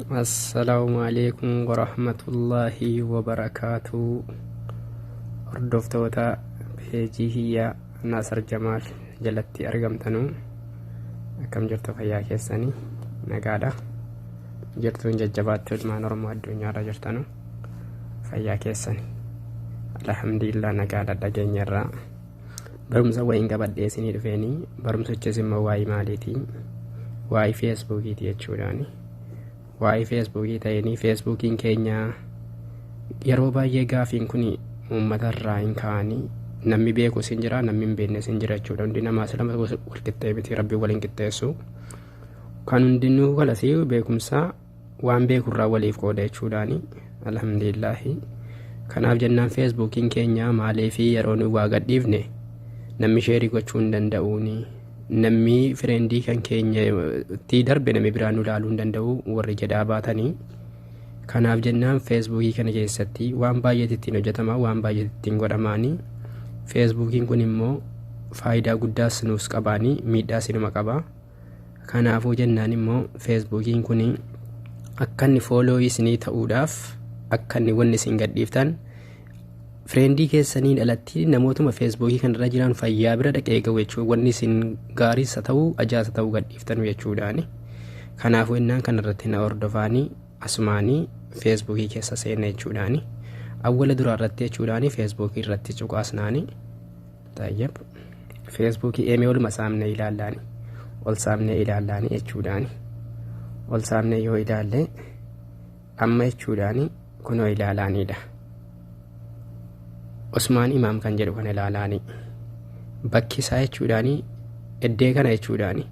Assalamualaikum warahmatullahi wabarakatuh. Hordoftoota peejii hiyyaa Naasar Jamaal jalatti argamtanuu akkam jirtu fayyaa keessanii nagaadha. Jirtuun jajjabaatti ilmaan Oromoo addunyaarra jirtanuu fayyaa keessanii alhamdulillah nagaadha. Dhageenyarraa barumsa wayiin qabadhee isinii dhufeenii barumsichis immoo waa'ee maaliitii? Waa'ee feesbuukiiti jechuudhaani. Waa'ee feesbuukii ta'anii feesbuukiin keenya yeroo baay'ee gaafiin kun uummatarraa hin kaa'anii namni beeku sin jira namni hin beekne sin jira jechuudha. Hundi namaa silama wal qixxee miti rabbi waliin qixxeessu kan hundinuu kalasii beekumsaa waan beekurraa waliif qooda jechuudhaani alhamdulillahi. Kanaaf jennaan feesbuukiin keenya maaliif yeroo nu waa gadhiifne namni sheerii gochuu hin danda'uuni. Namni fireendii kan keenya itti darbe namni biraan nu ilaaluu hin danda'u warri jedhaa baatanii. Kanaaf jennaan feesbuukii kana keessatti waan baay'eetti ittiin hojjetama waan baay'eetti ittiin godhamaanii. Feesbuukiin kun immoo faayidaa guddaas nuus qabaanii miidhaas inuma qaba. Kanaafuu jennaan immoo feesbuukiin kun akka inni fooloo'ii isinii ta'uudhaaf akka inni wanni isin gadhiiftan fireendii keessanii dhalatti namootuma feesbuukii kanarra jiran fayyaa bira dhaqee ga'u jechuudha. Wanni isin gaariisa ta'uu ajaa'isa ta'uu gadhiiftan jechuudhaani. Kanaafuu innaan kanarratti na hordofaanii asumaanii feesbuukii keessa seena jechuudhaani. Awwala duraa irratti jechuudhaani feesbuukii irratti cuqaasnaani. Tayyab feesbuukii eemee oluma saamnee ilaallaani. Ol saamnee ilaallaani jechuudhaani. Ol saamnee yoo ilaalle amma jechuudhaani kunoo ilaalaanidha. Usmaan Imaam kan jedhu kana ilaalaani. Bakki isaa jechuudhaani eddee kana jechuudhaani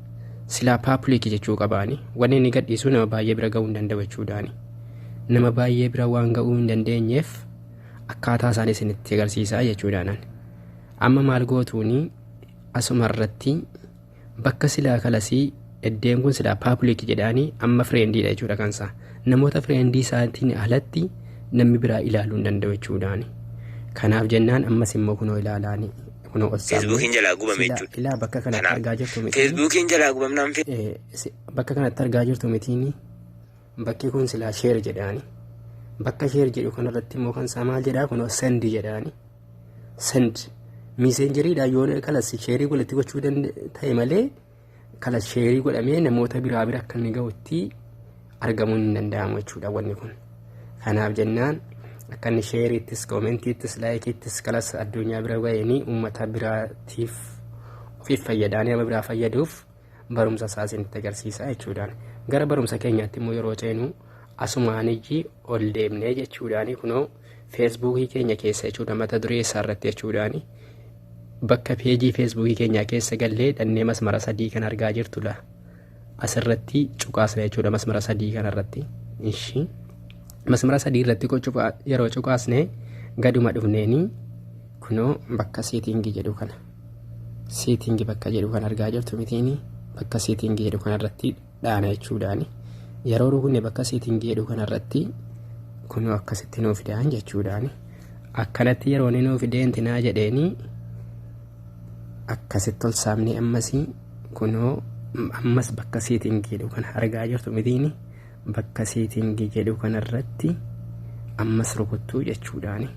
silaa paapuliikii jechuu qabaani. Wanni inni gadhiisu nama baay'ee bira ga'uu hin danda'u jechuudhaani. Nama baay'ee bira waan ga'uu hin dandeenyeef akkaataa isaan isinitti agarsiisaa jechuudhaan. Amma maal gootuuni asuma irratti bakka silaa kalasii eddeen kun silaa paapuliikii jedhaanii amma fireendiidha jechuudha kansa. Namoota fireendii isaatiin alatti namni biraa ilaaluu hin danda'u jechuudhaani. Kanaaf jennaan ammas immoo kunoo ilaalaani. Kunoo feesbuukiin jalaa gubame jechuudha. Ilaa bakka kanatti argaa jirtu miti. Feesbuukiin jalaa gubamnaan bakka kanatti argaa jirtu mitiini. Bakki kun silaa sheer jedhaani. Bakka sheer jedhu kanarratti immoo kan isaa maal jedhaa kunoo sendi jedhaani. Send miiseenjeriidha yoo kalas sheerii walitti gochuu ta'e malee kalas sheerii godhamee namoota biraa bira akka inni ga'utti argamuun hin danda'amu jechuudha wanni kun. Kanaaf jennaan akka inni sheeriittis koomentiittis laayikiittis kalas addunyaa bira ga'anii uummata biraatiif ofiif fayyadaanii nama biraa fayyaduuf barumsa isaa isinitti agarsiisa jechuudhaan. Gara barumsa keenyaatti immoo yeroo ceenu asumaanijji ol deemnee jechuudhaani kunoo feesbuukii keenya keessa jechuudha mata duree isaa irratti jechuudhaani. Bakka peejii feesbuukii keenyaa keessa gallee dhannee masmara sadii kan argaa jirtudha. Asirratti cuqaasna jechuudha masmara sadii kanarratti. Ishii masmara sadii irratti yeroo cuqaasne gaduma dhufneeni kunoo bakka seetingii jedhu kana. Seetingii bakka jedhu kan argaa jirtu mitiini bakka seetingii jedhu kanarratti dhaana jechuudhaani. Yeroo rukunne bakka seetingii jedhu kanarratti kunoo akkasitti nuu fidaan jechuudhaani. Akkanatti yeroo inni nuu fideen tinaa jedheeni akkasitti ol saamnee ammasii kunoo ammas bakka seetingii jedhu kana argaa jirtu mitiini bakka seetingii jedhu kanarratti ammas rukuttuu jechuudhaani.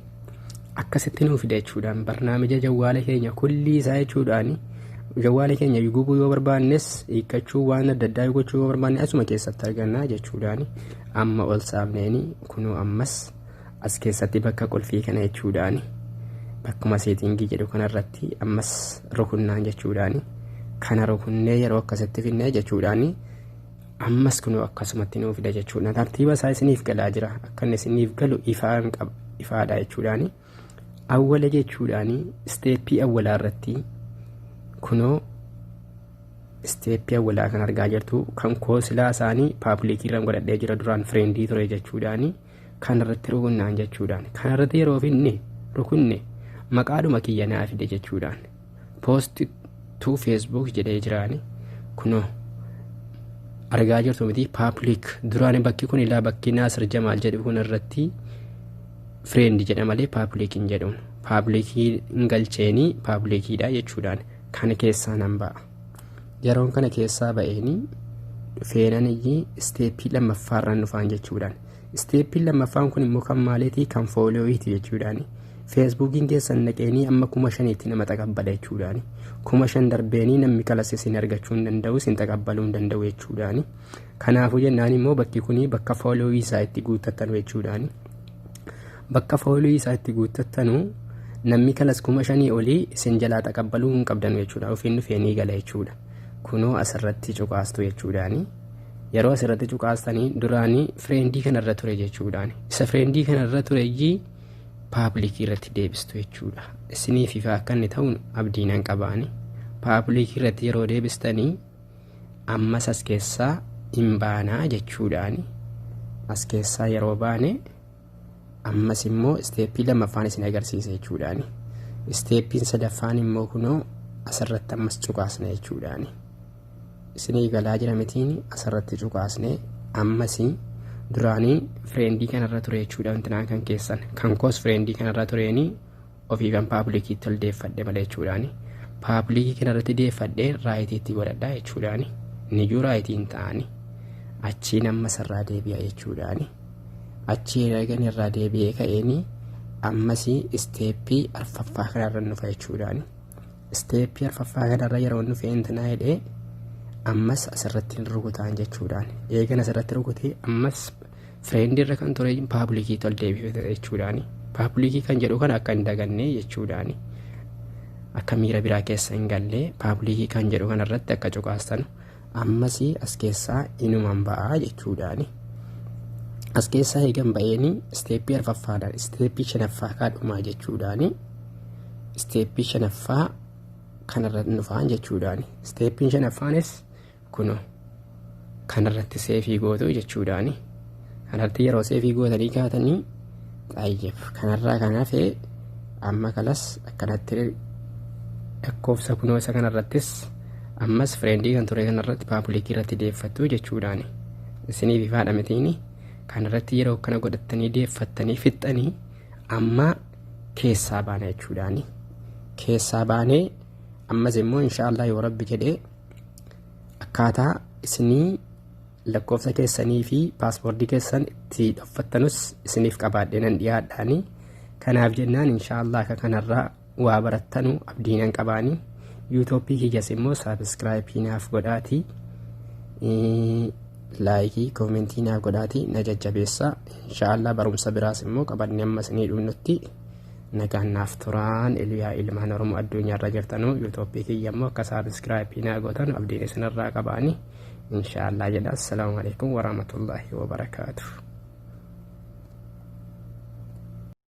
Akkasitti nuu fida jechuudhaan barnaamija jawwaala keenya kullii isaa jechuudhaani. Jawwaala keenya gubuu yoo barbaannes hiikkachuu waan adda addaa gochuu yoo barbaanne asuma keessatti argannaa jechuudhaani. Amma ol saamneeni kunoo ammas as keessatti bakka qolfii kana jechuudhaani. Bakkuma seetingii jedhu kanarratti ammas rukunnaan jechuudhaani. Kana rukunnee yeroo akkasitti finnee jechuudhaani. Ammas kunoo akkasumatti nuu fida jechuudha. Tartiiba isaa isiniif galaa jira. Akka inni isiniif galu ifaadha jechuudhaani. Awwala jechuudhaani isteeppii awwalaa irratti kunoo isteeppii awwalaa kan argaa jirtu kan koosilaa isaanii paapuliikii irraan godhadhee jira duraan fireendii ture jechuudhaani. Kanarratti rukunnaan jechuudhaan. Kanarratti yeroo finne rukunne maqaadhuma kiyya naa fide jechuudhaan. Poost tu feesbuuk jedhee jiraani kunoo argaa jirtu miti paapuliik duraan bakki kun ilaa bakki Naasir Jamaal jedhu kun irratti fireendii jedha malee paapuliik hin jedhamu. Paapuliikii hin galcheenii paapuliikiidha jechuudhaan. Kana keessaa nan ba'a. Yeroon kana keessaa ba'eenii feenanii isteeppii lammaffaarraan dhufaan jechuudhaan. Isteeppiin lammaffaan kun immoo kan maaliitii kan fooloowiiti jechuudhaani. Feesbuukiin keessan naqeenii amma 5,000 nama taqabbala jechuudhaani. 5,000 darbeenii namni kalas isin argachuu hin danda'u, isin taqabbaluu hin danda'u jechuudhaani. Kanaafuu jennaan immoo bakki kuni bakka fooloowii isaa itti guuttattanu jechuudhaani. Bakka fooloowii isaa itti guuttattanu namni kalas 5,000 olii isin jalaa taqabbaluu hin qabdanu jechuudha. Ofiin dhufeenii gala jechuudha. Kunoo asirratti cuqaastu jechuudhaani. Yeroo asirratti cuqaastanii duraanii fireendii kanarra ture jechuudhaani. Isa fireendii kanarra tureyyii paablikii irratti deebistu jechuudha. Isiniif ifaa akka inni ta'uun abdiin hin qabaani. Paablikii irratti yeroo deebistanii ammas as keessaa hin baanaa jechuudhaani. As keessaa yeroo baane ammas immoo isteeppii lammaffaan isin agarsiisa jechuudhaani. Isteeppiin sadaffaan immoo kunoo asirratti ammas cuqaasna jechuudhaani. Isinii galaa jira mitiin asirratti cuqaasne ammasii duraanii fireendii kanarra ture jechuudha. Wantinaan kan keessan kan koos fireendii kanarra tureenii ofiifan paablikiitti ol deeffadhe malee jechuudhaani. Paablikii kanarratti deeffadhee raayitiitti godhadhaa jechuudhaani. Niyyuu raayitiin ta'anii achiin ammas irraa deebi'a jechuudhaani. Achii eegan irraa deebi'ee ka'eenii ammasii isteeppii arfaffaa kanarra nufa jechuudhaani. Isteeppii arfaffaa kanarra yeroo nufe intinaa hidhee ammas asirratti rukutaan jechuudhaan. Eegan asirratti rukutee ammas fireendii irra kan ture paablikii tol deebifate jechuudhaani. Paablikii kan jedhu kan akka hin dagannee jechuudhaani. Akka miira biraa keessa hin gallee paablikii kan jedhu kanarratti akka cuqaastan ammasii as keessaa inumaan ba'aa jechuudhaani. As keessaa eegan ba'eenii isteeppii arfaffaadhaan isteeppii shanaffaa kaadhumaa jechuudhaani. Isteeppii shanaffaa kanarra dhufaan jechuudhaani. Isteeppiin shanaffaanis kuno kanarratti seefii gootu jechuudhaani. Kanarratti yeroo seefii gootanii kaatanii xaayyeef kanarraa kan hafee amma kalas akkanatti lakkoofsa kunoo isa kanarrattis ammas fireendii kan ture kanarratti paablikii irratti deeffattu jechuudhaani. Isiniif ifaadha mitiini kanarratti yeroo akkana godhattanii deeffattanii fixxanii amma keessaa baana jechuudhaani. Keessaa baanee ammas immoo inshaallah yoo rabbi jedhee akkaataa isinii lakkoofsa keessanii fi paaspoortii keessan itti dhoffattanus isiniif qabaadhee nan dhiyaadhaani. Kanaaf jennaan inshaallah akka kanarraa waa barattanu abdiin hin qabaani. yuutuubii kiyyaas immoo saabskraayipii naaf godhaatii laayikii koomentii naaf godhaatii na jajjabeessa. Inshaallah barumsa biraas immoo qabannee ammas ni dhumnutti nagaan naaf turaan Iliyaa ilmaan Oromoo addunyaarra jirtanuu yuutuubii kiyya immoo akka saabskraayipii naa gootan abdiin isinirraa qabaani. Inshaallah jedha. Assalaamu alaikum warahmatullahi wabarakaatuh.